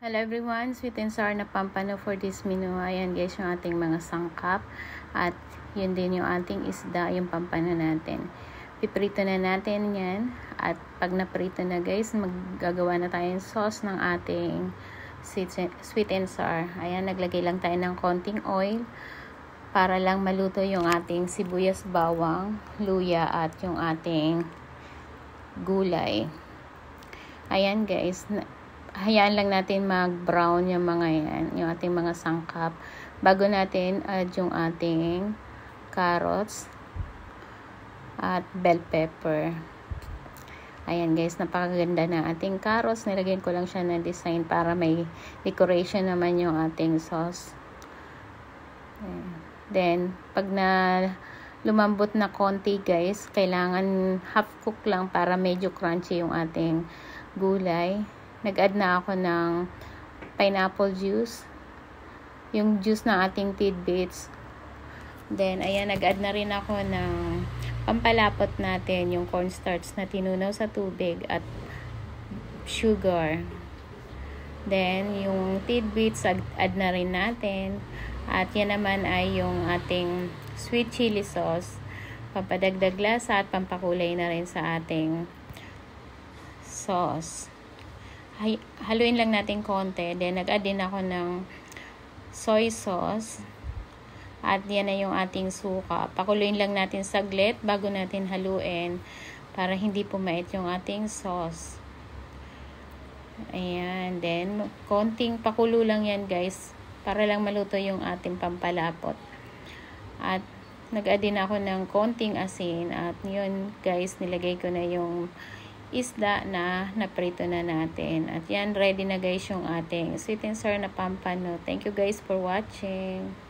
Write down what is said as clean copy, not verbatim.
Hello everyone, sweet and sour na pampano for this menu. Ayan guys, yung ating mga sangkap. At yun din yung ating isda, yung pampano natin. Piprito na natin yan. At pag naprito na guys, maggagawa na tayong sauce ng ating sweet and sour. Ayan, naglagay lang tayo ng konting oil para lang maluto yung ating sibuyas, bawang, luya at yung ating gulay. Ayan guys, hayaan lang natin mag-brown yung mga yan, yung ating mga sangkap bago natin add yung ating carrots at bell pepper. Ayan guys, napakaganda na ating carrots. Nilagyan ko lang siya na design para may decoration naman yung ating sauce. Ayan. Then pag na lumambot na konti guys, kailangan half cook lang para medyo crunchy yung ating gulay. Nag-add na ako ng pineapple juice, yung juice ng ating tidbits. Then ayan, nag-add na rin ako ng pampalapot natin, yung cornstarch na tinunaw sa tubig at sugar. Then yung tidbits add na rin natin. At yan naman ay yung ating sweet chili sauce, pampadagdag lasa at pampakulay na rin sa ating sauce. Haluin lang natin konti. Then nag-add din ako ng soy sauce. At yan na yung ating suka. Pakuluin lang natin saglit bago natin haluin para hindi pumait yung ating sauce. Ayan. Then konting pakulo lang yan guys para lang maluto yung ating pampalapot. At nag-add din ako ng konting asin. At yun guys, nilagay ko na yung isda na naprito na natin. At yan, ready na guys yung ating sweet and sour na pampano. Thank you guys for watching.